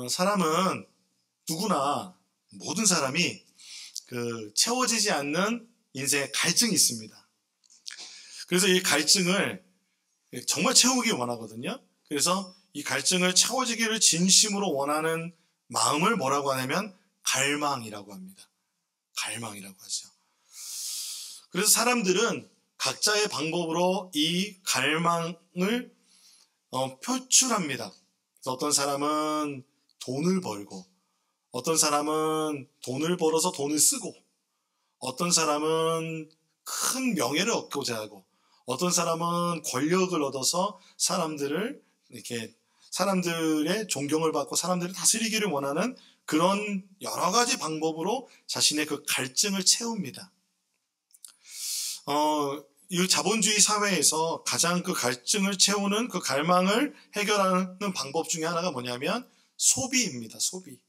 사람은 누구나 모든 사람이 채워지지 않는 인생의 갈증이 있습니다. 그래서 이 갈증을 정말 채우기 원하거든요. 그래서 이 갈증을 채워지기를 진심으로 원하는 마음을 뭐라고 하냐면 갈망이라고 합니다. 갈망이라고 하죠. 그래서 사람들은 각자의 방법으로 이 갈망을 표출합니다. 그래서 어떤 사람은 돈을 벌고, 어떤 사람은 돈을 벌어서 돈을 쓰고, 어떤 사람은 큰 명예를 얻고자 하고, 어떤 사람은 권력을 얻어서 사람들의 존경을 받고 사람들을 다스리기를 원하는 그런 여러 가지 방법으로 자신의 그 갈증을 채웁니다. 이 자본주의 사회에서 가장 그 갈증을 채우는 그 갈망을 해결하는 방법 중에 하나가 뭐냐면 소비입니다. 소비.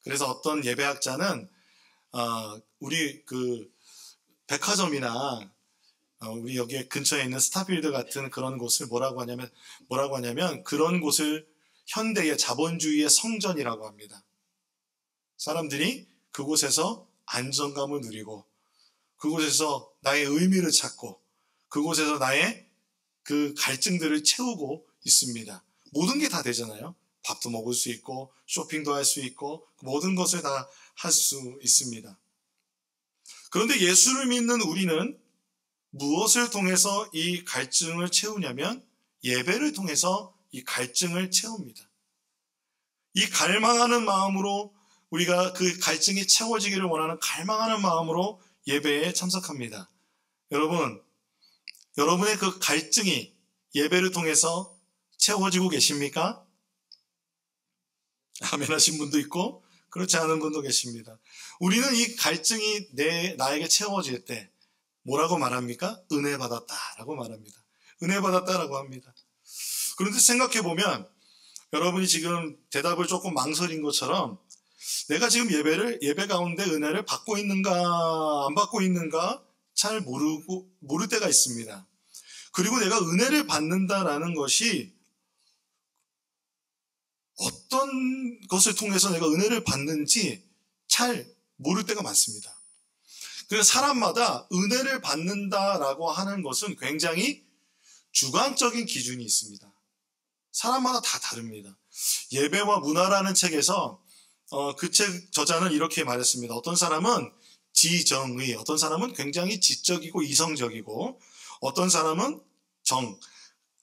그래서 어떤 예배학자는 우리 백화점이나 우리 여기 근처에 있는 스타필드 같은 그런 곳을 뭐라고 하냐면 그런 곳을 현대의 자본주의의 성전이라고 합니다. 사람들이 그곳에서 안정감을 누리고, 그곳에서 나의 의미를 찾고, 그곳에서 나의 그 갈증들을 채우고 있습니다. 모든 게 다 되잖아요. 밥도 먹을 수 있고, 쇼핑도 할 수 있고, 모든 것을 다 할 수 있습니다. 그런데 예수를 믿는 우리는 무엇을 통해서 이 갈증을 채우냐면 예배를 통해서 이 갈증을 채웁니다. 이 갈망하는 마음으로, 우리가 그 갈증이 채워지기를 원하는 갈망하는 마음으로 예배에 참석합니다. 여러분의 그 갈증이 예배를 통해서 채워지고 계십니까? 아멘 하신 분도 있고 그렇지 않은 분도 계십니다. 우리는 이 갈증이 나에게 채워질 때 뭐라고 말합니까? 은혜 받았다라고 말합니다. 은혜 받았다라고 합니다. 그런데 생각해보면 여러분이 지금 대답을 조금 망설인 것처럼 내가 지금 예배 가운데 은혜를 받고 있는가 안 받고 있는가 잘 모를 때가 있습니다. 그리고 내가 은혜를 받는다라는 것이 어떤 것을 통해서 내가 은혜를 받는지 잘 모를 때가 많습니다. 그래서 사람마다 은혜를 받는다라고 하는 것은 굉장히 주관적인 기준이 있습니다. 사람마다 다 다릅니다. 예배와 문화라는 책에서 그 책 저자는 이렇게 말했습니다. 어떤 사람은 지정의, 어떤 사람은 굉장히 지적이고 이성적이고, 어떤 사람은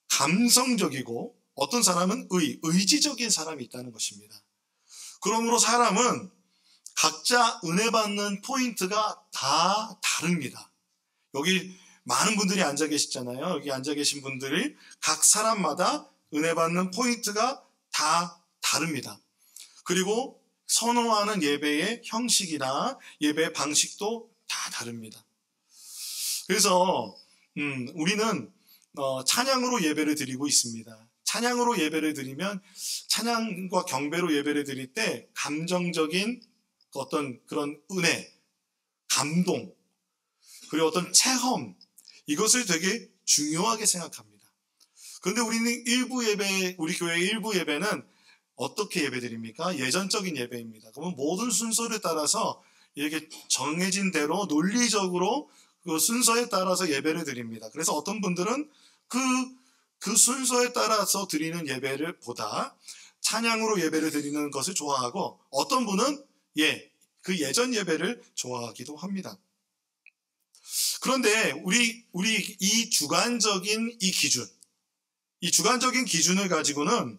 감성적이고, 어떤 사람은 의지적인 사람이 있다는 것입니다. 그러므로 사람은 각자 은혜 받는 포인트가 다 다릅니다. 여기 많은 분들이 앉아 계시잖아요. 여기 앉아 계신 분들이 각 사람마다 은혜 받는 포인트가 다 다릅니다. 그리고 선호하는 예배의 형식이나 예배의 방식도 다 다릅니다. 그래서 우리는 찬양으로 예배를 드리고 있습니다. 찬양으로 예배를 드리면 찬양과 경배로 예배를 드릴 때 감정적인 어떤 그런 은혜, 감동, 그리고 어떤 체험, 이것을 되게 중요하게 생각합니다. 그런데 우리는 우리 교회의 일부 예배는 어떻게 예배 드립니까? 예전적인 예배입니다. 그러면 모든 순서를 따라서 이렇게 정해진 대로 논리적으로 그 순서에 따라서 예배를 드립니다. 그래서 어떤 분들은 그 순서에 따라서 드리는 예배를 보다 찬양으로 예배를 드리는 것을 좋아하고, 어떤 분은 그 예전 예배를 좋아하기도 합니다. 그런데 우리 이 주관적인 이 주관적인 기준을 가지고는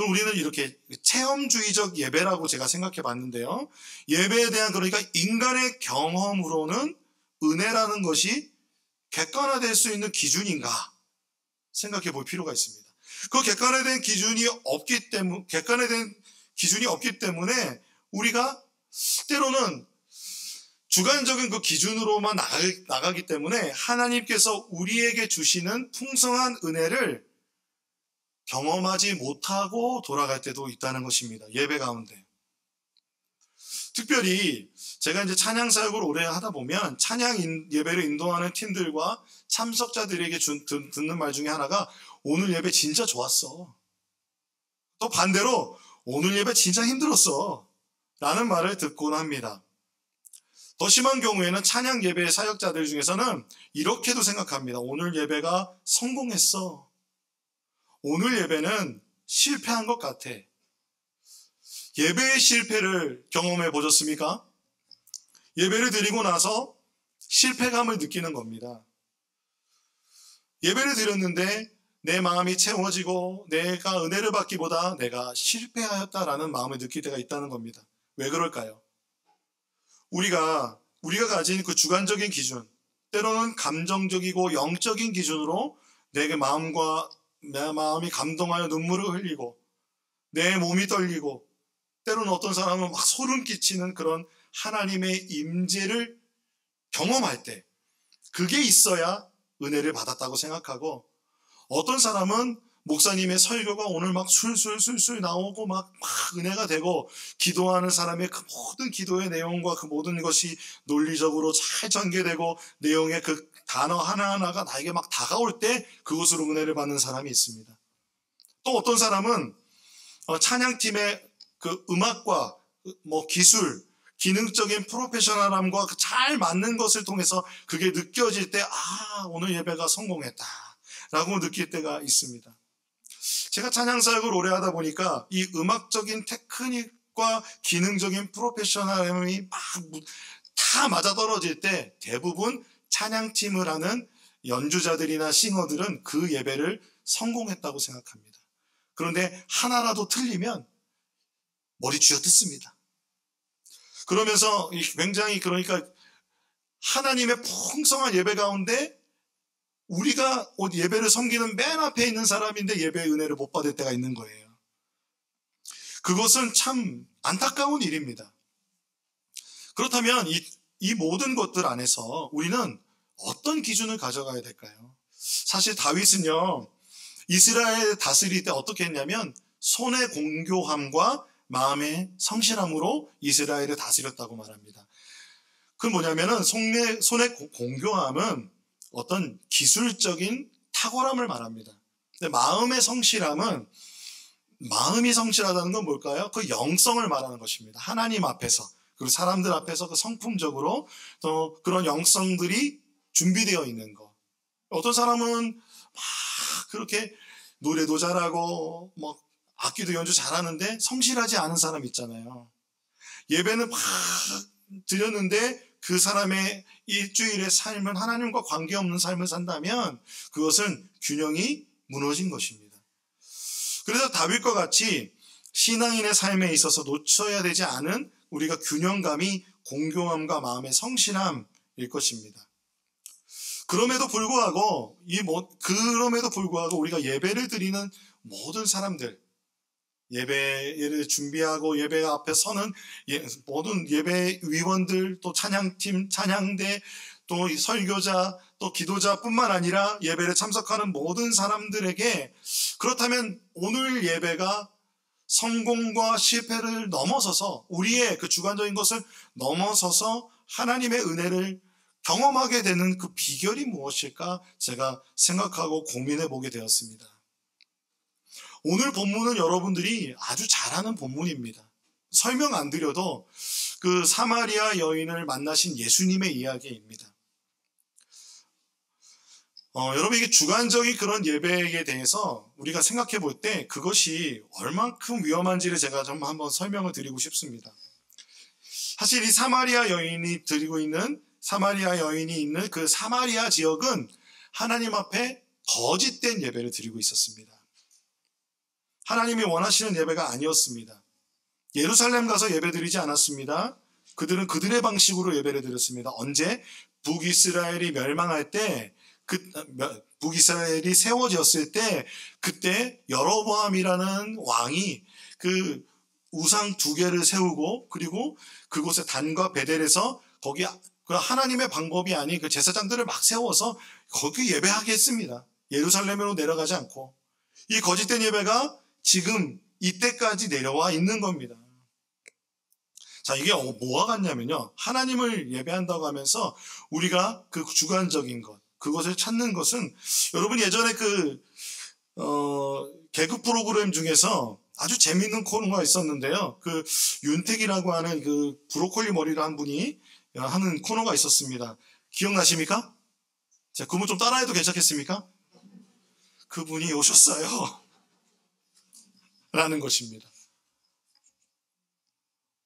우리는 이렇게 체험주의적 예배라고 제가 생각해 봤는데요. 예배에 대한, 그러니까 인간의 경험으로는 은혜라는 것이 객관화될 수 있는 기준인가 생각해 볼 필요가 있습니다. 그 객관화된 기준이 없기 때문에 우리가 때로는 주관적인 그 기준으로만 나가기 때문에 하나님께서 우리에게 주시는 풍성한 은혜를 경험하지 못하고 돌아갈 때도 있다는 것입니다. 예배 가운데. 특별히 제가 이제 찬양 사역을 오래 하다 보면 찬양 예배를 인도하는 팀들과 참석자들에게 듣는 말 중에 하나가 오늘 예배 진짜 좋았어. 또 반대로 오늘 예배 진짜 힘들었어 라는 말을 듣곤 합니다. 더 심한 경우에는 찬양 예배 사역자들 중에서는 이렇게도 생각합니다. 오늘 예배가 성공했어. 오늘 예배는 실패한 것 같아. 예배의 실패를 경험해 보셨습니까? 예배를 드리고 나서 실패감을 느끼는 겁니다. 예배를 드렸는데 내 마음이 채워지고 내가 은혜를 받기보다 내가 실패하였다라는 마음을 느낄 때가 있다는 겁니다. 왜 그럴까요? 우리가 가진 그 주관적인 기준, 때로는 감정적이고 영적인 기준으로 내 마음이 감동하여 눈물을 흘리고 내 몸이 떨리고 때로는 어떤 사람은 막 소름 끼치는 그런 하나님의 임재를 경험할 때 그게 있어야 은혜를 받았다고 생각하고, 어떤 사람은 목사님의 설교가 오늘 막 술술 나오고 막 은혜가 되고 기도하는 사람의 그 모든 기도의 내용과 그 모든 것이 논리적으로 잘 전개되고 내용의 그 단어 하나하나가 나에게 막 다가올 때 그것으로 은혜를 받는 사람이 있습니다. 또 어떤 사람은 찬양팀의 그 음악과 기술, 기능적인 프로페셔널함과 잘 맞는 것을 통해서 그게 느껴질 때 오늘 예배가 성공했다 라고 느낄 때가 있습니다. 제가 찬양사역을 오래 하다 보니까 이 음악적인 테크닉과 기능적인 프로페셔널함이 다 맞아떨어질 때 대부분 찬양팀을 하는 연주자들이나 싱어들은 그 예배를 성공했다고 생각합니다. 그런데 하나라도 틀리면 머리 쥐어뜯습니다. 그러면서 굉장히 그러니까 하나님의 풍성한 예배 가운데 우리가 예배를 섬기는 맨 앞에 있는 사람인데 예배의 은혜를 못 받을 때가 있는 거예요. 그것은 참 안타까운 일입니다. 그렇다면 이 모든 것들 안에서 우리는 어떤 기준을 가져가야 될까요? 사실 다윗은요, 이스라엘 다스릴 때 어떻게 했냐면 손의 공교함과 마음의 성실함으로 이스라엘을 다스렸다고 말합니다. 그 뭐냐면은 손의 공교함은 어떤 기술적인 탁월함을 말합니다. 근데 마음의 성실함은, 마음이 성실하다는 건 뭘까요? 그 영성을 말하는 것입니다. 하나님 앞에서, 그리고 사람들 앞에서 그 성품적으로 또 그런 영성들이 준비되어 있는 것. 어떤 사람은 막 그렇게 노래도 잘하고 악기도 연주 잘하는데 성실하지 않은 사람 있잖아요. 예배는 막 드렸는데 그 사람의 일주일의 삶은 하나님과 관계없는 삶을 산다면 그것은 균형이 무너진 것입니다. 그래서 다윗과 같이 신앙인의 삶에 있어서 놓쳐야 되지 않은 우리가 균형감이 공교함과 마음의 성실함일 것입니다. 그럼에도 불구하고 우리가 예배를 드리는 모든 사람들, 예배를 준비하고 예배 앞에 서는 모든 예배 위원들, 또 찬양팀, 찬양대, 또 설교자, 또 기도자뿐만 아니라 예배를 참석하는 모든 사람들에게, 그렇다면 오늘 예배가 성공과 실패를 넘어서서 우리의 그 주관적인 것을 넘어서서 하나님의 은혜를 경험하게 되는 그 비결이 무엇일까 제가 생각하고 고민해 보게 되었습니다. 오늘 본문은 여러분들이 아주 잘 아는 본문입니다. 설명 안 드려도 그 사마리아 여인을 만나신 예수님의 이야기입니다. 여러분, 이게 주관적인 그런 예배에 대해서 우리가 생각해 볼 때 그것이 얼만큼 위험한지를 제가 좀 한번 설명을 드리고 싶습니다. 사실 이 사마리아 여인이 있는 그 사마리아 지역은 하나님 앞에 거짓된 예배를 드리고 있었습니다. 하나님이 원하시는 예배가 아니었습니다. 예루살렘 가서 예배 드리지 않았습니다. 그들은 그들의 방식으로 예배를 드렸습니다. 언제? 북이스라엘이 멸망할 때, 북이스라엘이 세워졌을 때, 그때 여로보암이라는 왕이 그 우상 2개를 세우고, 그리고 그곳에 단과 베델에서 거기 그 하나님의 방법이 아닌 그 제사장들을 막 세워서 거기 예배하게 했습니다. 예루살렘으로 내려가지 않고. 이 거짓된 예배가 지금 이때까지 내려와 있는 겁니다. 자, 이게 뭐와 같냐면요, 하나님을 예배한다고 하면서 우리가 그 주관적인 것, 그것을 찾는 것은, 여러분 예전에 개그 프로그램 중에서 아주 재미있는 코너가 있었는데요. 그 윤택이라고 하는 그 브로콜리 머리를 한 분이 하는 코너가 있었습니다. 기억나십니까? 자, 그분 좀 따라해도 괜찮겠습니까? 그분이 오셨어요. 라는 것입니다.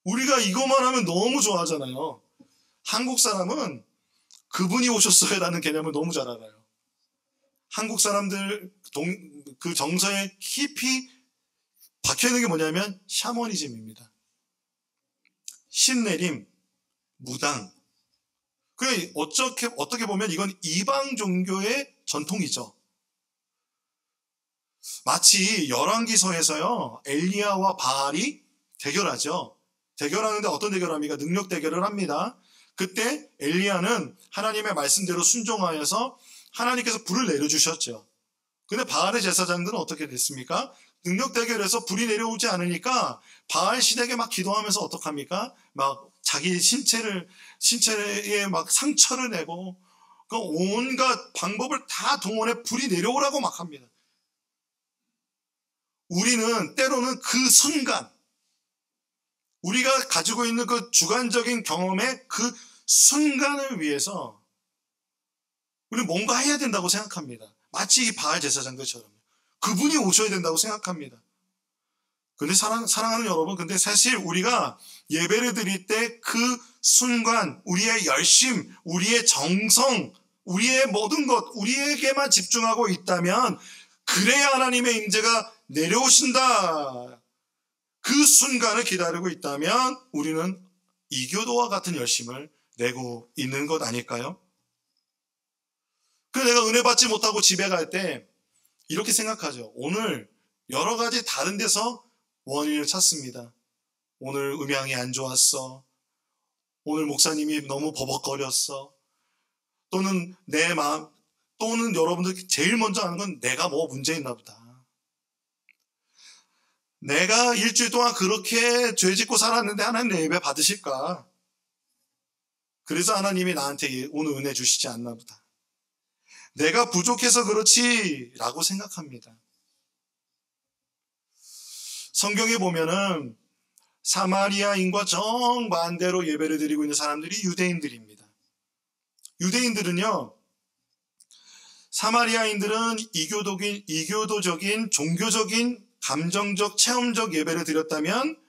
우리가 이것만 하면 너무 좋아하잖아요. 한국 사람은 그분이 오셨어요 라는 개념을 너무 잘 알아요. 한국 사람들 그 정서에 깊이 박혀있는 게 뭐냐면 샤머니즘입니다. 신내림, 무당. 어떻게 보면 이건 이방 종교의 전통이죠. 마치 열왕기서에서요, 엘리야와 바알이 대결하죠. 대결하는데 어떤 대결합니까? 능력 대결을 합니다. 그때 엘리야는 하나님의 말씀대로 순종하여서 하나님께서 불을 내려주셨죠. 근데 바알의 제사장들은 어떻게 됐습니까? 능력 대결에서 불이 내려오지 않으니까 바알 신에게 막 기도하면서 어떡합니까? 막 자기 신체에 막 상처를 내고 그 온갖 방법을 다 동원해 불이 내려오라고 막 합니다. 우리는 때로는 그 순간, 우리가 가지고 있는 그 주관적인 경험의 그 순간을 위해서 우리는 뭔가 해야 된다고 생각합니다. 마치 이 바알 제사장들처럼. 그분이 오셔야 된다고 생각합니다. 근데 사랑하는 여러분, 근데 사실 우리가 예배를 드릴 때 그 순간 우리의 열심, 우리의 정성, 우리의 모든 것, 우리에게만 집중하고 있다면 그래야 하나님의 임재가 내려오신다. 그 순간을 기다리고 있다면 우리는 이교도와 같은 열심을 내고 있는 것 아닐까요? 그래서 내가 은혜 받지 못하고 집에 갈 때 이렇게 생각하죠. 오늘 여러 가지 다른 데서 원인을 찾습니다. 오늘 음향이 안 좋았어. 오늘 목사님이 너무 버벅거렸어. 또는 내 마음, 또는 여러분들 제일 먼저 하는 건 내가 뭐 문제 있나 보다. 내가 일주일 동안 그렇게 죄 짓고 살았는데 하나님 내 예배 받으실까? 그래서 하나님이 나한테 오늘 은혜 주시지 않나 보다. 내가 부족해서 그렇지 라고 생각합니다. 성경에 보면은 사마리아인과 정반대로 예배를 드리고 있는 사람들이 유대인들입니다. 유대인들은요, 사마리아인들은 이교도적인 종교적인 감정적 체험적 예배를 드렸다면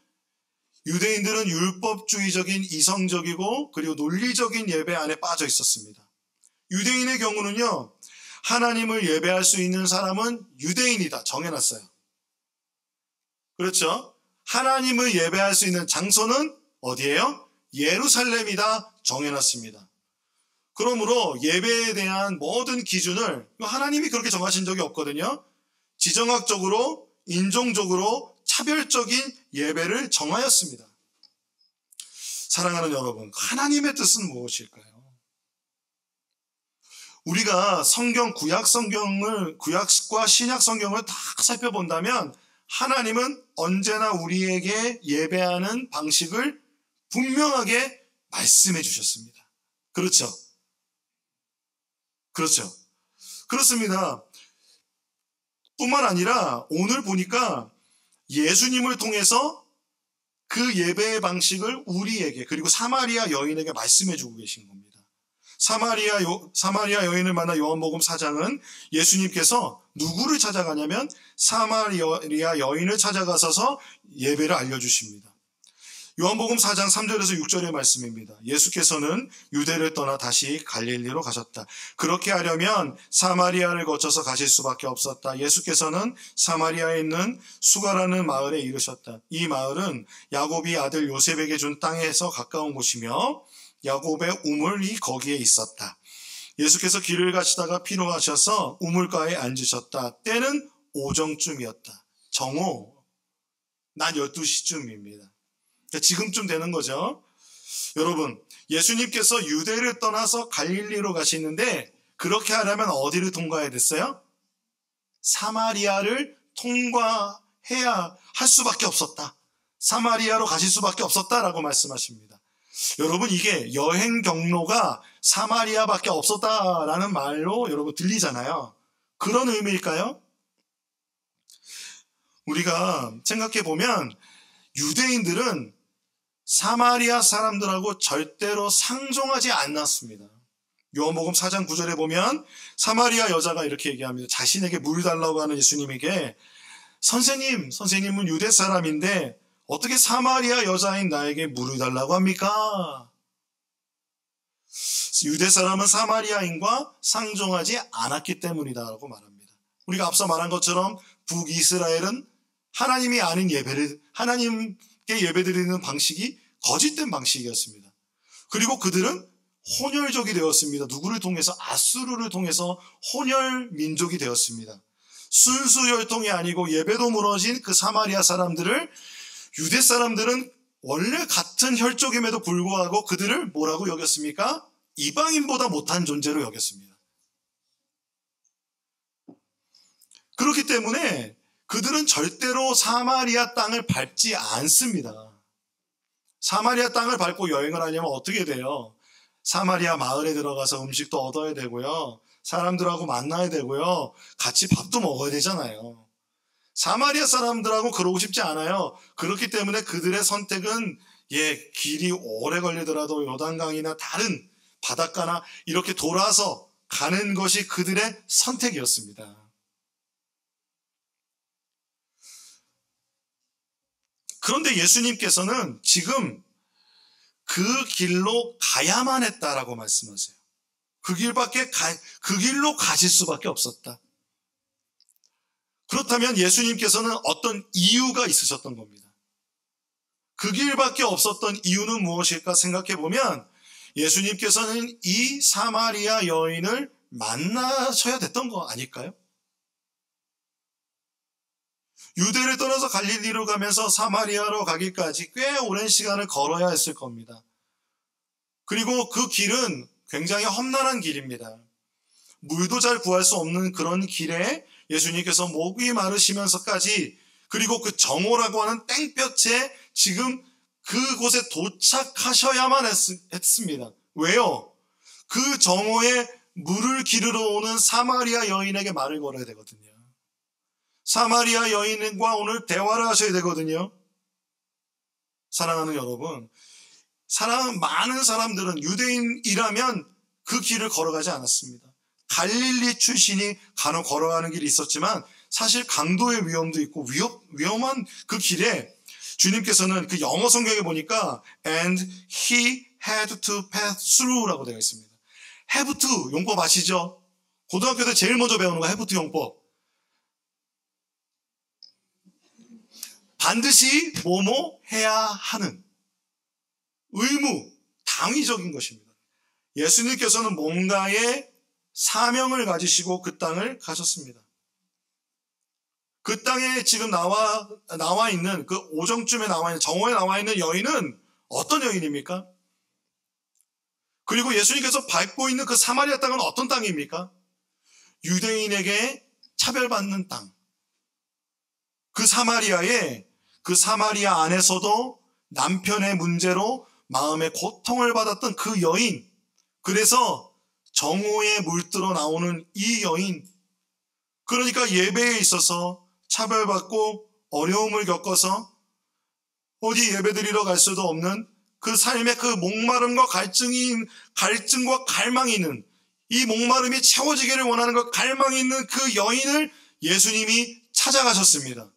유대인들은 율법주의적인 이성적이고 그리고 논리적인 예배 안에 빠져 있었습니다. 유대인의 경우는요, 하나님을 예배할 수 있는 사람은 유대인이다 정해놨어요. 그렇죠? 하나님을 예배할 수 있는 장소는 어디예요? 예루살렘이다 정해놨습니다. 그러므로 예배에 대한 모든 기준을 하나님이 그렇게 정하신 적이 없거든요. 지정학적으로, 인종적으로 차별적인 예배를 정하였습니다. 사랑하는 여러분, 하나님의 뜻은 무엇일까요? 우리가 구약과 신약 성경을 다 살펴본다면 하나님은 언제나 우리에게 예배하는 방식을 분명하게 말씀해 주셨습니다. 그렇죠? 그렇죠. 그렇습니다. 뿐만 아니라 오늘 보니까 예수님을 통해서 그 예배의 방식을 우리에게 그리고 사마리아 여인에게 말씀해 주고 계신 겁니다. 사마리아 여인을 만나 요한복음 4장은 예수님께서 누구를 찾아가냐면 사마리아 여인을 찾아가셔서 예배를 알려주십니다. 요한복음 4장 3절에서 6절의 말씀입니다. 예수께서는 유대를 떠나 다시 갈릴리로 가셨다. 그렇게 하려면 사마리아를 거쳐서 가실 수밖에 없었다. 예수께서는 사마리아에 있는 수가라는 마을에 이르셨다. 이 마을은 야곱이 아들 요셉에게 준 땅에서 가까운 곳이며 야곱의 우물이 거기에 있었다. 예수께서 길을 가시다가 피로하셔서 우물가에 앉으셨다. 때는 오정쯤이었다. 정오, 낮 12시쯤입니다. 지금쯤 되는 거죠. 여러분, 예수님께서 유대를 떠나서 갈릴리로 가시는데 그렇게 하려면 어디를 통과해야 됐어요? 사마리아를 통과해야 할 수밖에 없었다. 사마리아로 가실 수밖에 없었다라고 말씀하십니다. 여러분, 이게 여행 경로가 사마리아밖에 없었다라는 말로 여러분 들리잖아요. 그런 의미일까요? 우리가 생각해 보면 유대인들은 사마리아 사람들하고 절대로 상종하지 않았습니다. 요한복음 4장 9절에 보면 사마리아 여자가 이렇게 얘기합니다. 자신에게 물 달라고 하는 예수님에게 선생님은 유대 사람인데 어떻게 사마리아 여자인 나에게 물을 달라고 합니까? 유대 사람은 사마리아인과 상종하지 않았기 때문이다라고 말합니다. 우리가 앞서 말한 것처럼 북이스라엘은 하나님이 아닌 하나님께 예배드리는 방식이 거짓된 방식이었습니다. 그리고 그들은 혼혈족이 되었습니다. 누구를 통해서? 아수르를 통해서 혼혈 민족이 되었습니다. 순수 혈통이 아니고 예배도 무너진 그 사마리아 사람들을 유대 사람들은 원래 같은 혈족임에도 불구하고 그들을 뭐라고 여겼습니까? 이방인보다 못한 존재로 여겼습니다. 그렇기 때문에 그들은 절대로 사마리아 땅을 밟지 않습니다. 사마리아 땅을 밟고 여행을 하려면 어떻게 돼요? 사마리아 마을에 들어가서 음식도 얻어야 되고요. 사람들하고 만나야 되고요. 같이 밥도 먹어야 되잖아요. 사마리아 사람들하고 그러고 싶지 않아요. 그렇기 때문에 그들의 선택은 길이 오래 걸리더라도 요단강이나 다른 바닷가나 이렇게 돌아서 가는 것이 그들의 선택이었습니다. 그런데 예수님께서는 지금 그 길로 가야만 했다라고 말씀하세요. 그 길로 가실 수밖에 없었다. 그렇다면 예수님께서는 어떤 이유가 있으셨던 겁니다. 그 길밖에 없었던 이유는 무엇일까 생각해 보면 예수님께서는 이 사마리아 여인을 만나셔야 됐던 거 아닐까요? 유대를 떠나서 갈릴리로 가면서 사마리아로 가기까지 꽤 오랜 시간을 걸어야 했을 겁니다. 그리고 그 길은 굉장히 험난한 길입니다. 물도 잘 구할 수 없는 그런 길에 예수님께서 목이 마르시면서까지 그리고 그 정오라고 하는 땡볕에 지금 그곳에 도착하셔야만 했습니다. 왜요? 그 정오에 물을 기르러 오는 사마리아 여인에게 말을 걸어야 되거든요. 사마리아 여인과 오늘 대화를 하셔야 되거든요. 사랑하는 여러분, 많은 사람들은 유대인이라면 그 길을 걸어가지 않았습니다. 갈릴리 출신이 간혹 걸어가는 길이 있었지만 사실 강도의 위험도 있고 위험한 그 길에 주님께서는 그 영어 성경에 보니까 and he had to pass through라고 되어 있습니다. have to 용법 아시죠? 고등학교 때 제일 먼저 배우는 거 have to 용법. 반드시 뭐뭐 해야 하는 의무, 당위적인 것입니다. 예수님께서는 뭔가의 사명을 가지시고 그 땅을 가셨습니다. 그 땅에 지금 나와 있는 그 오정쯤에 나와 있는 정오에 나와 있는 여인은 어떤 여인입니까? 그리고 예수님께서 밟고 있는 그 사마리아 땅은 어떤 땅입니까? 유대인에게 차별받는 땅. 그 사마리아 안에서도 남편의 문제로 마음의 고통을 받았던 그 여인. 그래서 정오에 물들어 나오는 이 여인. 그러니까 예배에 있어서 차별받고 어려움을 겪어서 어디 예배드리러 갈 수도 없는 그 삶의 그 목마름과 갈증과 갈망이 있는 이 목마름이 채워지기를 원하는 그 갈망이 있는 그 여인을 예수님이 찾아가셨습니다.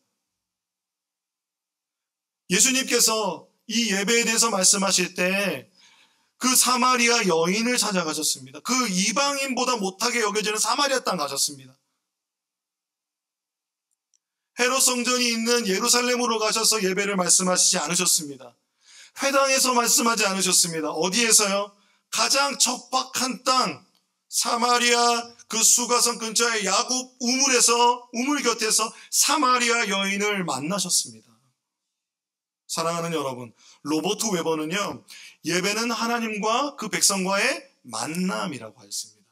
예수님께서 이 예배에 대해서 말씀하실 때 그 사마리아 여인을 찾아가셨습니다. 그 이방인보다 못하게 여겨지는 사마리아 땅 가셨습니다. 헤롯 성전이 있는 예루살렘으로 가셔서 예배를 말씀하시지 않으셨습니다. 회당에서 말씀하지 않으셨습니다. 어디에서요? 가장 척박한 땅 사마리아 그 수가성 근처의 야곱 우물 곁에서 사마리아 여인을 만나셨습니다. 사랑하는 여러분, 로버트 웨버는요, 예배는 하나님과 그 백성과의 만남이라고 했습니다.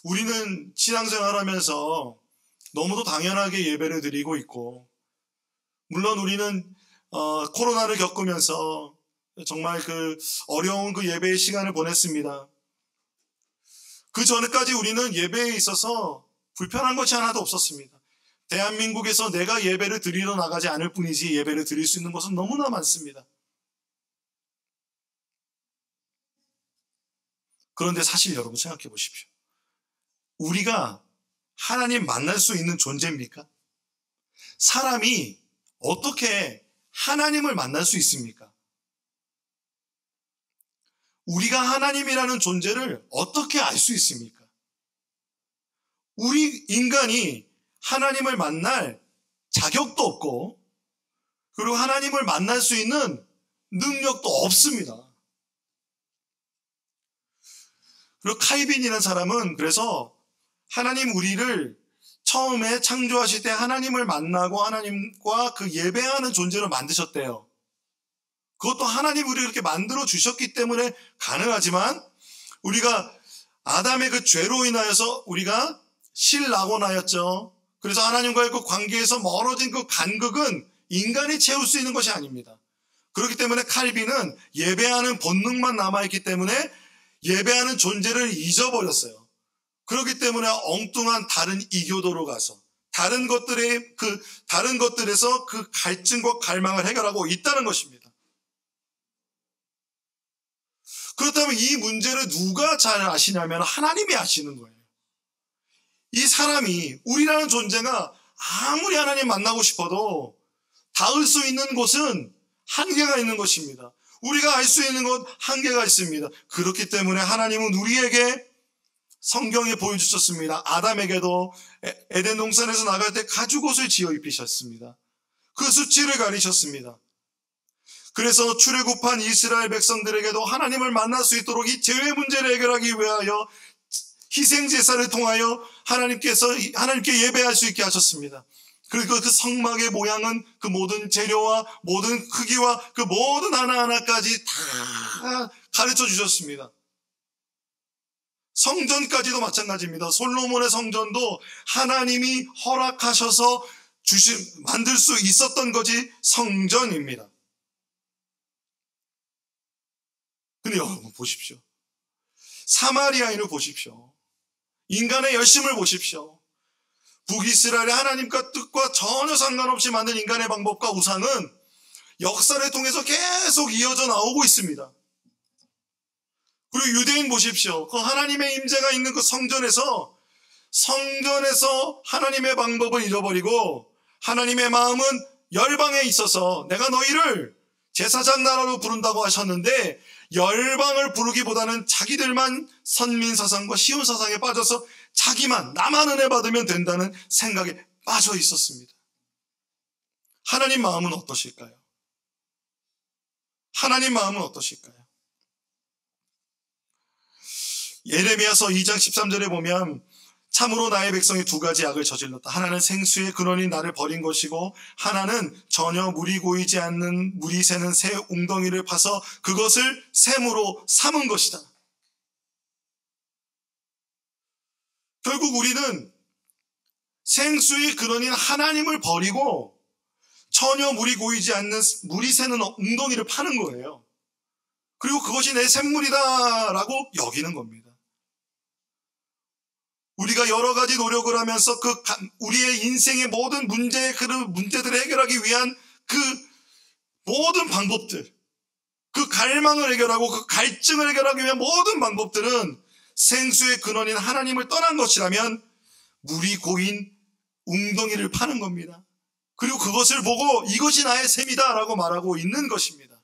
우리는 신앙생활하면서 너무도 당연하게 예배를 드리고 있고, 물론 우리는 코로나를 겪으면서 정말 그 어려운 그 예배의 시간을 보냈습니다. 그 전까지 우리는 예배에 있어서 불편한 것이 하나도 없었습니다. 대한민국에서 내가 예배를 드리러 나가지 않을 뿐이지 예배를 드릴 수 있는 곳은 너무나 많습니다. 그런데 사실 여러분 생각해 보십시오. 우리가 하나님 만날 수 있는 존재입니까? 사람이 어떻게 하나님을 만날 수 있습니까? 우리가 하나님이라는 존재를 어떻게 알 수 있습니까? 우리 인간이 하나님을 만날 자격도 없고, 그리고 하나님을 만날 수 있는 능력도 없습니다. 그리고 칼빈이라는 사람은 그래서 하나님 우리를 처음에 창조하실 때 하나님을 만나고 하나님과 그 예배하는 존재로 만드셨대요. 그것도 하나님 우리를 그렇게 만들어 주셨기 때문에 가능하지만, 우리가 아담의 그 죄로 인하여서 우리가 실낙원하였죠. 그래서 하나님과의 그 관계에서 멀어진 그 간극은 인간이 채울 수 있는 것이 아닙니다. 그렇기 때문에 칼빈은 예배하는 본능만 남아있기 때문에 예배하는 존재를 잊어버렸어요. 그렇기 때문에 엉뚱한 다른 이교도로 가서 다른 것들에서 그 갈증과 갈망을 해결하고 있다는 것입니다. 그렇다면 이 문제를 누가 잘 아시냐면 하나님이 아시는 거예요. 이 사람이, 우리라는 존재가 아무리 하나님 만나고 싶어도 닿을 수 있는 곳은 한계가 있는 것입니다. 우리가 알 수 있는 것 한계가 있습니다. 그렇기 때문에 하나님은 우리에게 성경에 보여주셨습니다. 아담에게도 에덴 동산에서 나갈 때 가죽옷을 지어 입히셨습니다. 그 수치를 가리셨습니다. 그래서 출애굽한 이스라엘 백성들에게도 하나님을 만날 수 있도록 이 죄의 문제를 해결하기 위하여 희생제사를 통하여 하나님께 예배할 수 있게 하셨습니다. 그리고 그 성막의 모양은 그 모든 재료와 모든 크기와 그 모든 하나하나까지 다 가르쳐 주셨습니다. 성전까지도 마찬가지입니다. 솔로몬의 성전도 하나님이 허락하셔서 만들 수 있었던 것이 성전입니다. 근데 여러분 보십시오. 사마리아인을 보십시오. 인간의 열심을 보십시오. 북이스라엘의 하나님과 뜻과 전혀 상관없이 만든 인간의 방법과 우상은 역사를 통해서 계속 이어져 나오고 있습니다. 그리고 유대인 보십시오. 그 하나님의 임재가 있는 그 성전에서 하나님의 방법을 잃어버리고 하나님의 마음은 열방에 있어서 내가 너희를 제사장 나라로 부른다고 하셨는데, 열방을 부르기보다는 자기들만 선민사상과 시온사상에 빠져서 나만 은혜 받으면 된다는 생각에 빠져 있었습니다. 하나님 마음은 어떠실까요? 하나님 마음은 어떠실까요? 예레미야서 2장 13절에 보면 참으로 나의 백성이 두 가지 악을 저질렀다. 하나는 생수의 근원인 나를 버린 것이고, 하나는 전혀 물이 고이지 않는 물이 새는 새 웅덩이를 파서 그것을 샘으로 삼은 것이다. 결국 우리는 생수의 근원인 하나님을 버리고 전혀 물이 고이지 않는 물이 새는 웅덩이를 파는 거예요. 그리고 그것이 내 샘물이다라고 여기는 겁니다. 우리가 여러 가지 노력을 하면서 우리의 인생의 모든 문제들을 해결하기 위한 그 모든 방법들, 그 갈망을 해결하고 그 갈증을 해결하기 위한 모든 방법들은 생수의 근원인 하나님을 떠난 것이라면 물이 고인 웅덩이를 파는 겁니다. 그리고 그것을 보고 이것이 나의 샘이다 라고 말하고 있는 것입니다.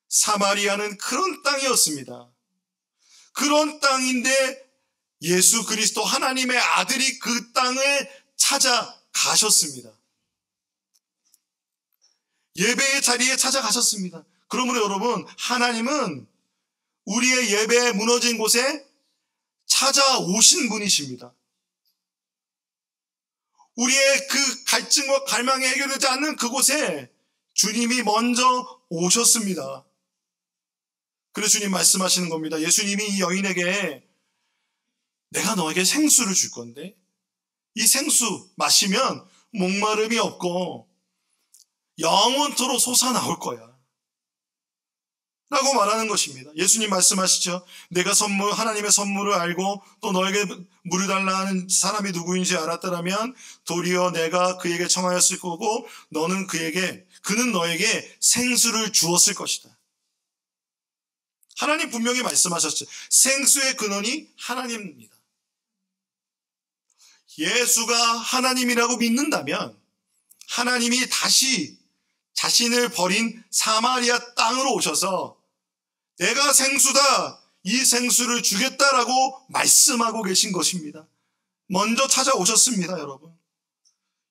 사마리아는 그런 땅이었습니다. 그런 땅인데 예수 그리스도 하나님의 아들이 그 땅을 찾아가셨습니다. 예배의 자리에 찾아가셨습니다. 그러므로 여러분, 하나님은 우리의 예배에 무너진 곳에 찾아오신 분이십니다. 우리의 그 갈증과 갈망이 해결되지 않는 그곳에 주님이 먼저 오셨습니다. 그래서 주님 말씀하시는 겁니다. 예수님이 이 여인에게 내가 너에게 생수를 줄 건데 이 생수 마시면 목마름이 없고 영원토록 솟아나올 거야 라고 말하는 것입니다. 예수님 말씀하시죠. 내가 하나님의 선물을 알고 또 너에게 물을 달라 하는 사람이 누구인지 알았더라면 도리어 내가 그에게 청하였을 거고 그는 너에게 생수를 주었을 것이다. 하나님 분명히 말씀하셨죠. 생수의 근원이 하나님입니다. 예수가 하나님이라고 믿는다면 하나님이 다시 자신을 버린 사마리아 땅으로 오셔서 내가 생수다, 이 생수를 주겠다라고 말씀하고 계신 것입니다. 먼저 찾아오셨습니다, 여러분.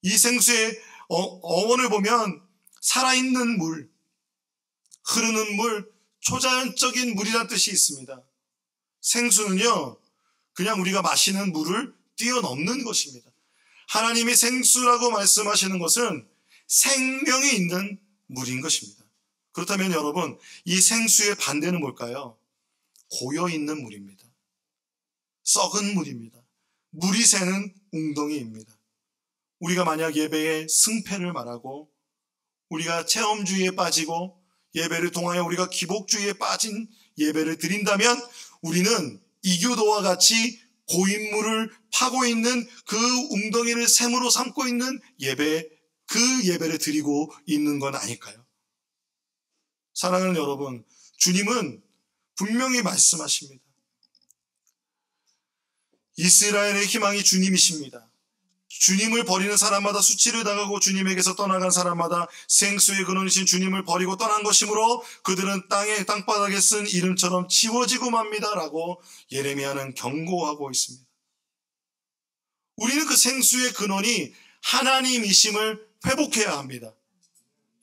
이 생수의 어원을 보면 살아있는 물, 흐르는 물, 초자연적인 물이라는 뜻이 있습니다. 생수는요, 그냥 우리가 마시는 물을 뛰어넘는 것입니다. 하나님이 생수라고 말씀하시는 것은 생명이 있는 물인 것입니다. 그렇다면 여러분, 이 생수의 반대는 뭘까요? 고여있는 물입니다. 썩은 물입니다. 물이 새는 웅덩이입니다. 우리가 만약 예배에 승패를 말하고 우리가 체험주의에 빠지고 예배를 통하여 우리가 기복주의에 빠진 예배를 드린다면 우리는 이교도와 같이 고인물을 파고 있는 그 웅덩이를 샘으로 삼고 있는 그 예배를 드리고 있는 건 아닐까요? 사랑하는 여러분, 주님은 분명히 말씀하십니다. 이스라엘의 희망이 주님이십니다. 주님을 버리는 사람마다 수치를 당하고 주님에게서 떠나간 사람마다 생수의 근원이신 주님을 버리고 떠난 것이므로 그들은 땅바닥에 쓴 이름처럼 지워지고 맙니다 라고 예레미야는 경고하고 있습니다. 우리는 그 생수의 근원이 하나님이심을 회복해야 합니다.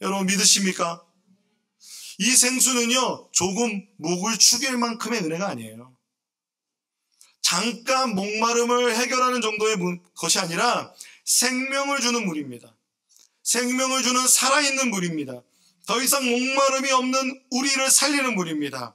여러분 믿으십니까? 이 생수는요, 조금 목을 축일 만큼의 은혜가 아니에요. 잠깐 목마름을 해결하는 정도의 것이 아니라 생명을 주는 물입니다. 생명을 주는 살아있는 물입니다. 더 이상 목마름이 없는 우리를 살리는 물입니다.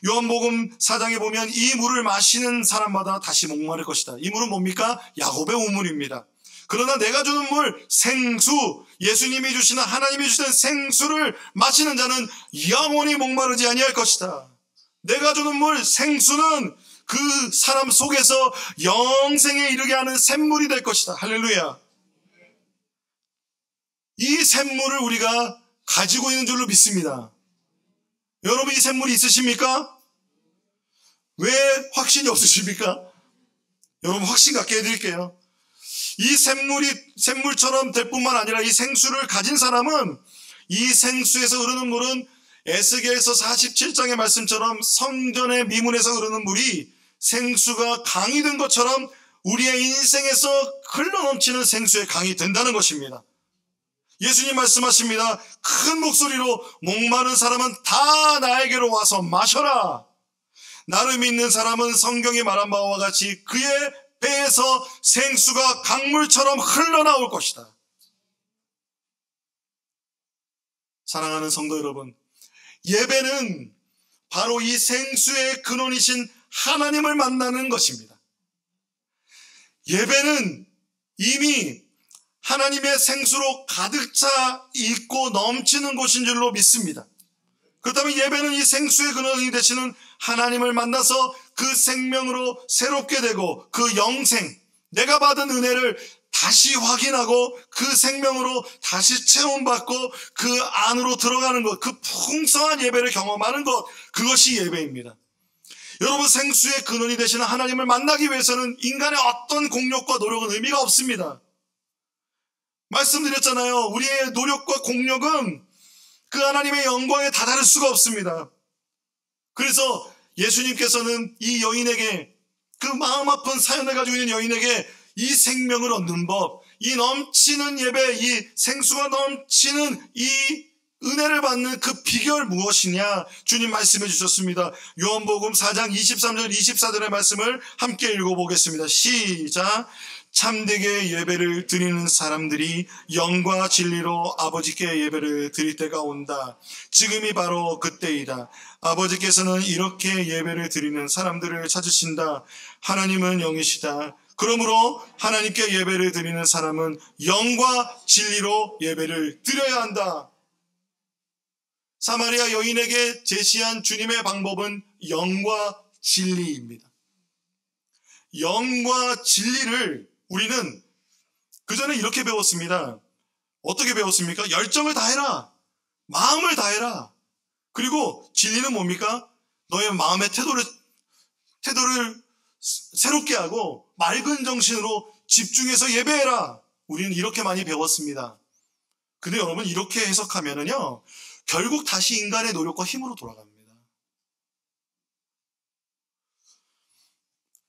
요한복음 4장에 보면 이 물을 마시는 사람마다 다시 목마를 것이다. 이 물은 뭡니까? 야곱의 우물입니다. 그러나 내가 주는 물, 생수, 예수님이 주시는 하나님이 주시는 생수를 마시는 자는 영원히 목마르지 아니할 것이다. 내가 주는 물, 생수는 그 사람 속에서 영생에 이르게 하는 샘물이 될 것이다. 할렐루야. 이 샘물을 우리가 가지고 있는 줄로 믿습니다. 여러분 이 샘물이 있으십니까? 왜 확신이 없으십니까? 여러분 확신 갖게 해드릴게요. 이 샘물처럼 될 뿐만 아니라 이 생수를 가진 사람은 이 생수에서 흐르는 물은 에스겔서 47장의 말씀처럼 성전의 미문에서 흐르는 물이 생수가 강이 된 것처럼 우리의 인생에서 흘러넘치는 생수의 강이 된다는 것입니다. 예수님 말씀하십니다. 큰 목소리로 목마른 사람은 다 나에게로 와서 마셔라. 나를 믿는 사람은 성경이 말한 바와 같이 그의 배에서 생수가 강물처럼 흘러나올 것이다. 사랑하는 성도 여러분, 예배는 바로 이 생수의 근원이신 하나님을 만나는 것입니다. 예배는 이미 하나님의 생수로 가득 차 있고 넘치는 곳인 줄로 믿습니다. 그렇다면 예배는 이 생수의 근원이 되시는 하나님을 만나서 그 생명으로 새롭게 되고 그 영생, 내가 받은 은혜를 다시 확인하고 그 생명으로 다시 체험받고 그 안으로 들어가는 것, 그 풍성한 예배를 경험하는 것, 그것이 예배입니다. 여러분 생수의 근원이 되시는 하나님을 만나기 위해서는 인간의 어떤 공력과 노력은 의미가 없습니다. 말씀드렸잖아요. 우리의 노력과 공력은 그 하나님의 영광에 다다를 수가 없습니다. 그래서 예수님께서는 이 여인에게, 그 마음 아픈 사연을 가지고 있는 여인에게 이 생명을 얻는 법, 이 넘치는 예배, 이 생수가 넘치는 이 은혜를 받는 그 비결 무엇이냐 주님 말씀해 주셨습니다. 요한복음 4장 23절 24절의 말씀을 함께 읽어보겠습니다. 시작. 참되게 예배를 드리는 사람들이 영과 진리로 아버지께 예배를 드릴 때가 온다. 지금이 바로 그때이다. 아버지께서는 이렇게 예배를 드리는 사람들을 찾으신다. 하나님은 영이시다. 그러므로 하나님께 예배를 드리는 사람은 영과 진리로 예배를 드려야 한다. 사마리아 여인에게 제시한 주님의 방법은 영과 진리입니다. 영과 진리를 우리는 그전에 이렇게 배웠습니다. 어떻게 배웠습니까? 열정을 다해라. 마음을 다해라. 그리고 진리는 뭡니까? 너의 마음의 태도를 새롭게 하고 맑은 정신으로 집중해서 예배해라. 우리는 이렇게 많이 배웠습니다. 근데 여러분 이렇게 해석하면은요, 결국 다시 인간의 노력과 힘으로 돌아갑니다.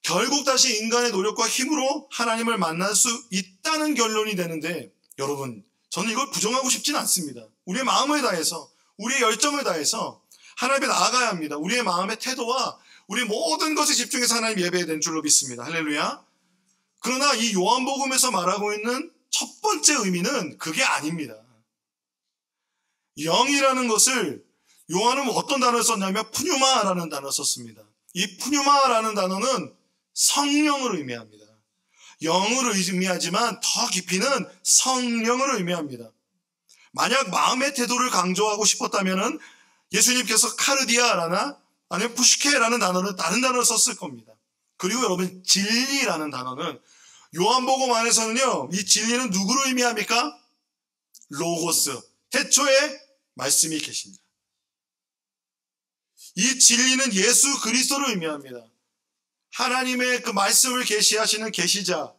결국 다시 인간의 노력과 힘으로 하나님을 만날 수 있다는 결론이 되는데, 여러분 저는 이걸 부정하고 싶지는 않습니다. 우리의 마음을 다해서, 우리의 열정을 다해서 하나님에 나아가야 합니다. 우리의 마음의 태도와 우리 모든 것에 집중해서 하나님 예배해야 되는 줄로 믿습니다. 할렐루야. 그러나 이 요한복음에서 말하고 있는 첫 번째 의미는 그게 아닙니다. 영이라는 것을 요한은 어떤 단어를 썼냐면 푸뉴마라는 단어를 썼습니다. 이 푸뉴마라는 단어는 성령을 의미합니다. 영을 의미하지만 더 깊이는 성령을 의미합니다. 만약 마음의 태도를 강조하고 싶었다면 예수님께서 카르디아라나 아니면 푸시케라는 단어는 다른 단어를 썼을 겁니다. 그리고 여러분 진리라는 단어는 요한복음 안에서는요, 이 진리는 누구를 의미합니까? 로고스, 태초에 말씀이 계십니다. 이 진리는 예수 그리스도를 의미합니다. 하나님의 그 말씀을 계시하시는 계시자,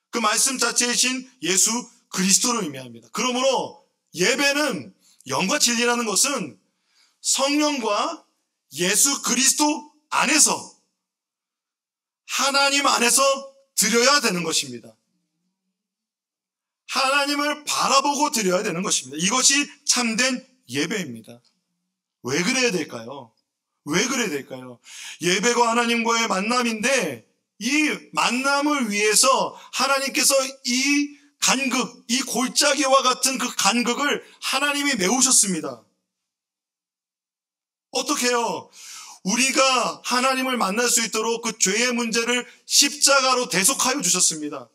그 말씀 자체이신 예수 그리스도를 의미합니다. 그러므로 예배는, 영과 진리라는 것은 성령과 예수 그리스도 안에서, 하나님 안에서 드려야 되는 것입니다. 하나님을 바라보고 드려야 되는 것입니다. 이것이 참된 예배입니다. 왜 그래야 될까요? 왜 그래야 될까요? 예배가 하나님과의 만남인데, 이 만남을 위해서 하나님께서 이 간극, 이 골짜기와 같은 그 간극을 하나님이 메우셨습니다. 어떻게 해요? 우리가 하나님을 만날 수 있도록 그 죄의 문제를 십자가로 대속하여 주셨습니다.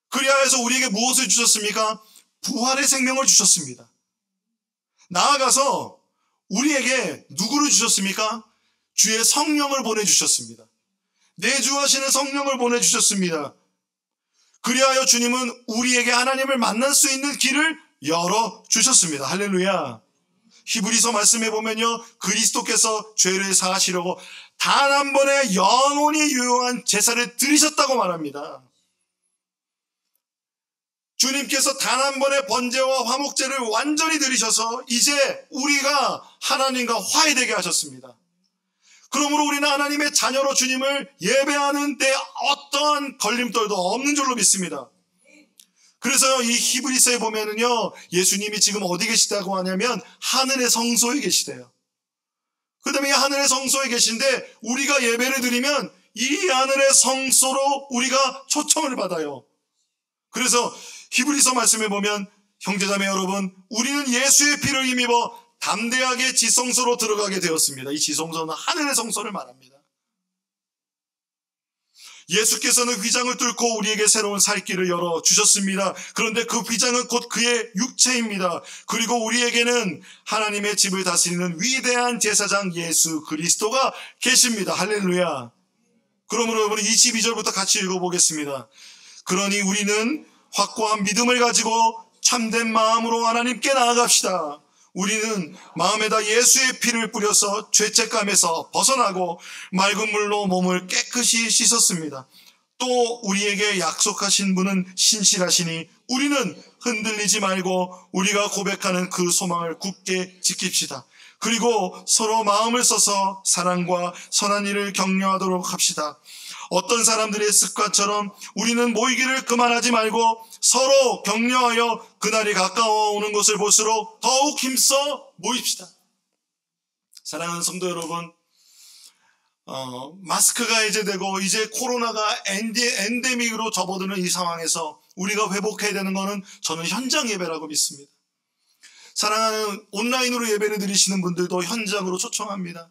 그리하여서 우리에게 무엇을 주셨습니까? 부활의 생명을 주셨습니다. 나아가서 우리에게 누구를 주셨습니까? 주의 성령을 보내주셨습니다. 내주하시는 성령을 보내주셨습니다. 그리하여 주님은 우리에게 하나님을 만날 수 있는 길을 열어주셨습니다. 할렐루야. 히브리서 말씀해 보면요, 그리스도께서 죄를 사하시려고 단 한 번의 영원히 유효한 제사를 드리셨다고 말합니다. 주님께서 단 한 번의 번제와 화목제를 완전히 드리셔서 이제 우리가 하나님과 화해되게 하셨습니다. 그러므로 우리는 하나님의 자녀로 주님을 예배하는 데 어떠한 걸림돌도 없는 줄로 믿습니다. 그래서 이 히브리서에 보면은요, 예수님이 지금 어디 계시다고 하냐면 하늘의 성소에 계시대요. 그 다음에 이 하늘의 성소에 계신데 우리가 예배를 드리면 이 하늘의 성소로 우리가 초청을 받아요. 그래서 히브리서 말씀에 보면 형제자매 여러분, 우리는 예수의 피를 힘입어 담대하게 지성소로 들어가게 되었습니다. 이 지성소는 하늘의 성소를 말합니다. 예수께서는 휘장을 뚫고 우리에게 새로운 살 길을 열어주셨습니다. 그런데 그 휘장은 곧 그의 육체입니다. 그리고 우리에게는 하나님의 집을 다스리는 위대한 제사장 예수 그리스도가 계십니다. 할렐루야. 그러므로 여러분 22절부터 같이 읽어보겠습니다. 그러니 우리는 확고한 믿음을 가지고 참된 마음으로 하나님께 나아갑시다. 우리는 마음에다 예수의 피를 뿌려서 죄책감에서 벗어나고 맑은 물로 몸을 깨끗이 씻었습니다. 또 우리에게 약속하신 분은 신실하시니 우리는 흔들리지 말고 우리가 고백하는 그 소망을 굳게 지킵시다. 그리고 서로 마음을 써서 사랑과 선한 일을 격려하도록 합시다. 어떤 사람들의 습관처럼 우리는 모이기를 그만하지 말고 서로 격려하여 그날이 가까워 오는 것을 볼수록 더욱 힘써 모입시다. 사랑하는 성도 여러분, 마스크가 해제되고 이제 코로나가 엔데믹으로 접어드는 이 상황에서 우리가 회복해야 되는 것은 저는 현장 예배라고 믿습니다. 사랑하는 온라인으로 예배를 드리시는 분들도 현장으로 초청합니다.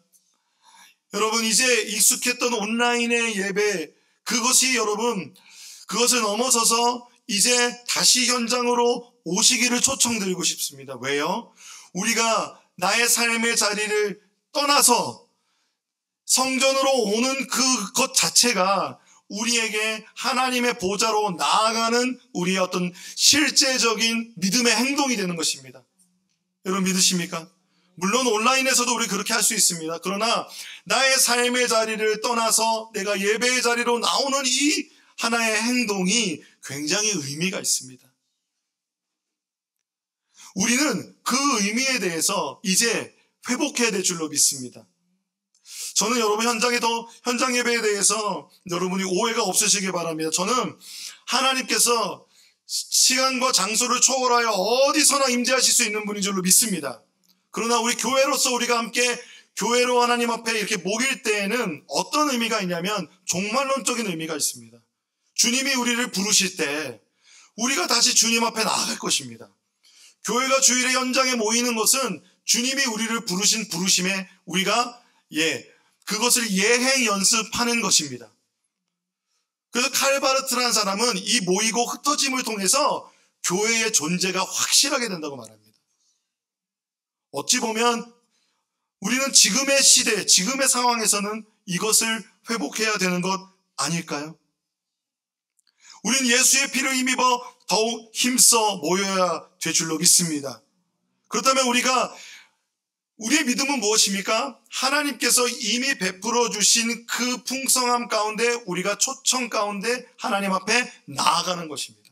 여러분, 이제 익숙했던 온라인의 예배, 그것을 넘어서서 이제 다시 현장으로 오시기를 초청드리고 싶습니다. 왜요? 우리가 나의 삶의 자리를 떠나서 성전으로 오는 그것 자체가 우리에게 하나님의 보좌로 나아가는 우리의 어떤 실제적인 믿음의 행동이 되는 것입니다. 여러분 믿으십니까? 물론 온라인에서도 우리 그렇게 할 수 있습니다. 그러나 나의 삶의 자리를 떠나서 내가 예배의 자리로 나오는 이 하나의 행동이 굉장히 의미가 있습니다. 우리는 그 의미에 대해서 이제 회복해야 될 줄로 믿습니다. 저는 여러분 현장 예배에 대해서 여러분이 오해가 없으시길 바랍니다. 저는 하나님께서 시간과 장소를 초월하여 어디서나 임재하실 수 있는 분인 줄로 믿습니다. 그러나 우리 교회로서 우리가 함께 교회로 하나님 앞에 이렇게 모일 때에는 어떤 의미가 있냐면 종말론적인 의미가 있습니다. 주님이 우리를 부르실 때 우리가 다시 주님 앞에 나아갈 것입니다. 교회가 주일의 현장에 모이는 것은 주님이 우리를 부르신 부르심에 우리가 그것을 예행 연습하는 것입니다. 그래서 칼바르트라는 사람은 이 모이고 흩어짐을 통해서 교회의 존재가 확실하게 된다고 말합니다. 어찌 보면 우리는 지금의 시대, 지금의 상황에서는 이것을 회복해야 되는 것 아닐까요? 우린 예수의 피를 힘입어 더욱 힘써 모여야 될 줄로 믿습니다. 그렇다면 우리의 믿음은 무엇입니까? 하나님께서 이미 베풀어 주신 그 풍성함 가운데 우리가 초청 가운데 하나님 앞에 나아가는 것입니다.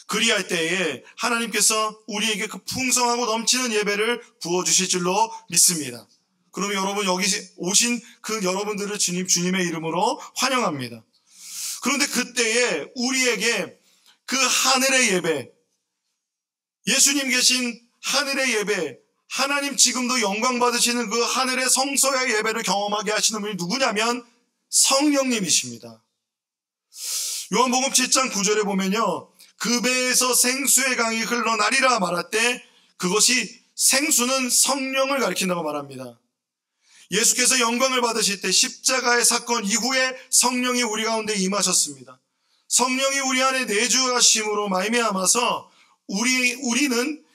그리할 때에 하나님께서 우리에게 그 풍성하고 넘치는 예배를 부어주실 줄로 믿습니다. 그러면 여러분 여기 오신 그 여러분들을 주님의 이름으로 환영합니다. 그런데 그때에 우리에게 그 하늘의 예배, 예수님 계신 하늘의 예배, 하나님 지금도 영광 받으시는 그 하늘의 성소의 예배를 경험하게 하시는 분이 누구냐면 성령님이십니다. 요한복음 7장 9절에 보면요, 그 배에서 생수의 강이 흘러나리라 말할 때 그것이 생수는 성령을 가리킨다고 말합니다. 예수께서 영광을 받으실 때 십자가의 사건 이후에 성령이 우리 가운데 임하셨습니다. 성령이 우리 안에 내주하심으로 말미암아서 우리는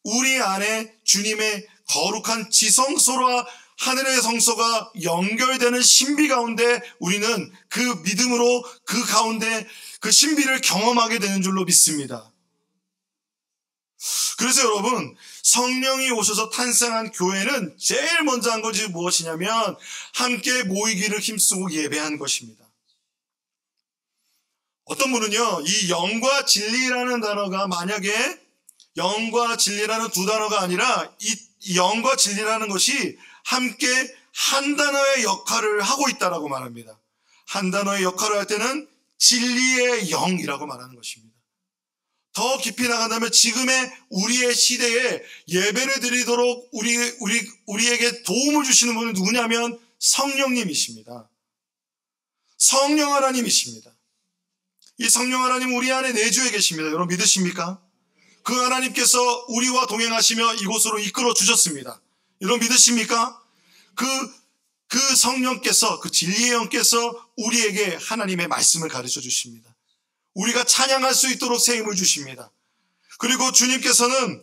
우리 안에 주님의 거룩한 지성소와 하늘의 성소가 연결되는 신비 가운데 우리는 그 믿음으로 그 가운데 그 신비를 경험하게 되는 줄로 믿습니다. 그래서 여러분, 성령이 오셔서 탄생한 교회는 제일 먼저 한 것이 무엇이냐면 함께 모이기를 힘쓰고 예배한 것입니다. 어떤 분은요, 이 영과 진리라는 단어가 만약에 영과 진리라는 두 단어가 아니라 이 영과 진리라는 것이 함께 한 단어의 역할을 하고 있다라고 말합니다. 한 단어의 역할을 할 때는 진리의 영이라고 말하는 것입니다. 더 깊이 나간다면 지금의 우리의 시대에 예배를 드리도록 우리에게 도움을 주시는 분은 누구냐면 성령님이십니다. 성령 하나님이십니다. 이 성령 하나님 우리 안에 내주해 계십니다. 여러분 믿으십니까? 그 하나님께서 우리와 동행하시며 이곳으로 이끌어 주셨습니다. 여러분 믿으십니까? 그 성령께서, 그 진리의 영께서 우리에게 하나님의 말씀을 가르쳐 주십니다. 우리가 찬양할 수 있도록 새 힘을 주십니다. 그리고 주님께서는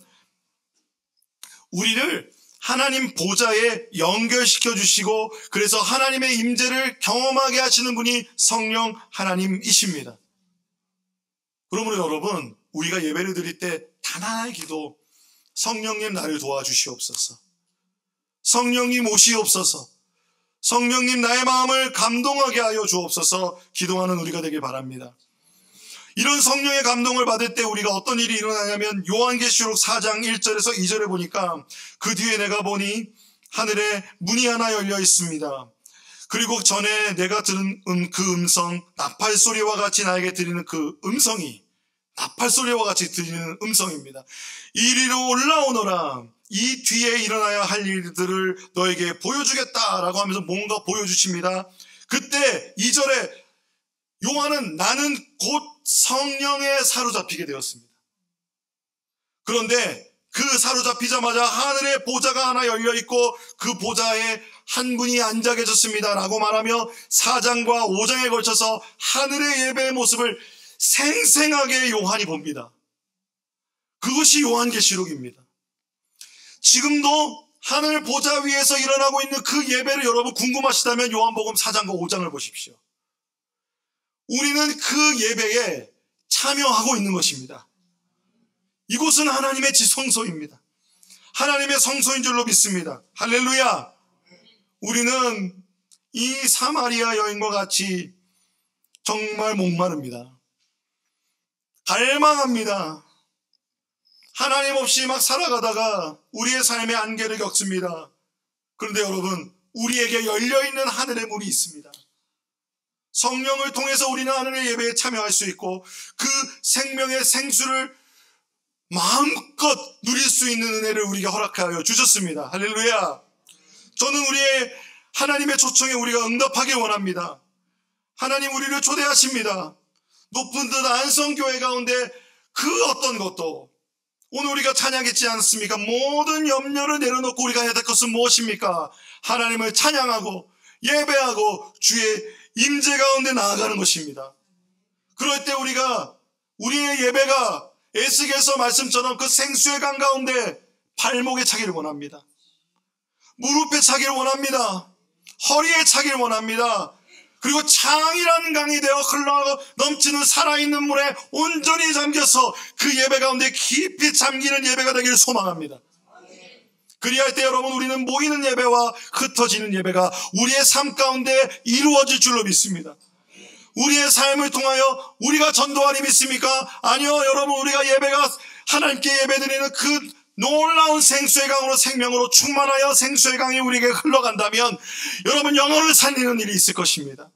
우리를 하나님 보좌에 연결시켜 주시고 그래서 하나님의 임재를 경험하게 하시는 분이 성령 하나님이십니다. 그러므로 여러분, 우리가 예배를 드릴 때 단 하나의 기도, 성령님 나를 도와주시옵소서. 성령님 오시옵소서. 성령님 나의 마음을 감동하게 하여 주옵소서. 기도하는 우리가 되길 바랍니다. 이런 성령의 감동을 받을 때 우리가 어떤 일이 일어나냐면 요한계시록 4장 1절에서 2절에 보니까 그 뒤에 내가 보니 하늘에 문이 하나 열려 있습니다. 그리고 전에 내가 들은 그 음성, 나팔 소리와 같이 나에게 들리는 그 음성이 나팔 소리와 같이 들리는 음성입니다. 이리로 올라오너라. 이 뒤에 일어나야 할 일들을 너에게 보여주겠다라고 하면서 뭔가 보여주십니다. 그때 2절에 요한은 나는 곧 성령에 사로잡히게 되었습니다. 그런데 그 사로잡히자마자 하늘에 보좌가 하나 열려있고 그 보좌에 한 분이 앉아 계셨습니다 라고 말하며 4장과 5장에 걸쳐서 하늘의 예배의 모습을 생생하게 요한이 봅니다. 그것이 요한계시록입니다. 지금도 하늘 보좌 위에서 일어나고 있는 그 예배를 여러분 궁금하시다면 요한복음 4장과 5장을 보십시오. 우리는 그 예배에 참여하고 있는 것입니다. 이곳은 하나님의 지성소입니다. 하나님의 성소인 줄로 믿습니다. 할렐루야. 우리는 이 사마리아 여인과 같이 정말 목마릅니다. 갈망합니다. 하나님 없이 막 살아가다가 우리의 삶의 안개를 겪습니다. 그런데 여러분, 우리에게 열려있는 하늘의 문이 있습니다. 성령을 통해서 우리는 하늘의 예배에 참여할 수 있고 그 생명의 생수를 마음껏 누릴 수 있는 은혜를 우리가 허락하여 주셨습니다. 할렐루야. 저는 우리의 하나님의 초청에 우리가 응답하길 원합니다. 하나님 우리를 초대하십니다. 높은 듯 안성교회 가운데 그 어떤 것도 오늘 우리가 찬양했지 않습니까? 모든 염려를 내려놓고 우리가 해야 될 것은 무엇입니까? 하나님을 찬양하고 예배하고 주의 임재 가운데 나아가는 것입니다. 그럴 때 우리가 우리의 예배가 에스겔서 말씀처럼 그 생수의 강 가운데 발목에 차기를 원합니다. 무릎에 차기를 원합니다. 허리에 차기를 원합니다. 그리고 창이라는 강이 되어 흘러 넘치는 살아있는 물에 온전히 잠겨서 그 예배 가운데 깊이 잠기는 예배가 되기를 소망합니다. 그리할 때 여러분 우리는 모이는 예배와 흩어지는 예배가 우리의 삶 가운데 이루어질 줄로 믿습니다. 우리의 삶을 통하여 우리가 전도하니 믿습니까? 아니요, 여러분, 우리가 예배가 하나님께 예배드리는 그 놀라운 생수의 강으로 생명으로 충만하여 생수의 강이 우리에게 흘러간다면 여러분 영혼을 살리는 일이 있을 것입니다.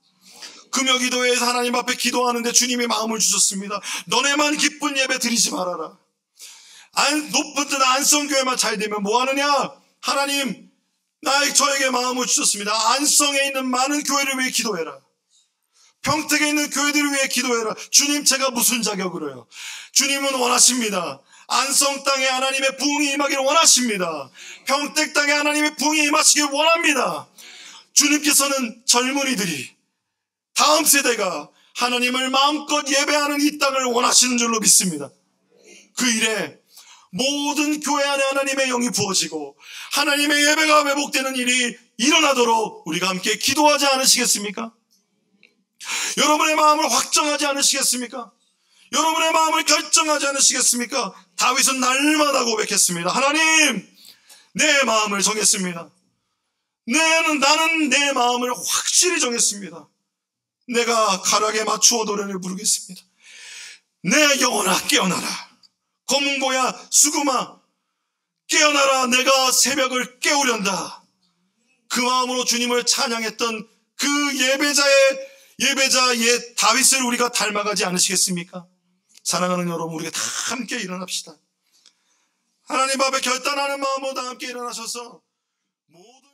금요기도회에서 하나님 앞에 기도하는데 주님이 마음을 주셨습니다. 너네만 기쁜 예배 드리지 말아라. 높은 듯 안성교회만 잘 되면 뭐하느냐? 하나님 저에게 마음을 주셨습니다. 안성에 있는 많은 교회를 위해 기도해라. 평택에 있는 교회들을 위해 기도해라. 주님, 제가 무슨 자격으로요? 주님은 원하십니다. 안성 땅에 하나님의 부흥이 임하기를 원하십니다. 평택 땅에 하나님의 부흥이 임하시길 원합니다. 주님께서는 젊은이들이 다음 세대가 하나님을 마음껏 예배하는 이 땅을 원하시는 줄로 믿습니다. 그 일에 모든 교회 안에 하나님의 영이 부어지고 하나님의 예배가 회복되는 일이 일어나도록 우리가 함께 기도하지 않으시겠습니까? 여러분의 마음을 확정하지 않으시겠습니까? 여러분의 마음을 결정하지 않으시겠습니까? 다윗은 날마다 고백했습니다. 하나님, 내 마음을 정했습니다. 나는 내 마음을 확실히 정했습니다. 내가 가락에 맞추어 노래를 부르겠습니다. 내 영혼아 깨어나라. 검은고야 수금아 깨어나라. 내가 새벽을 깨우련다. 그 마음으로 주님을 찬양했던 그 예배자 옛 다윗을 우리가 닮아가지 않으시겠습니까? 사랑하는 여러분, 우리가 다 함께 일어납시다. 하나님 앞에 결단하는 마음으로 다 함께 일어나셔서 모든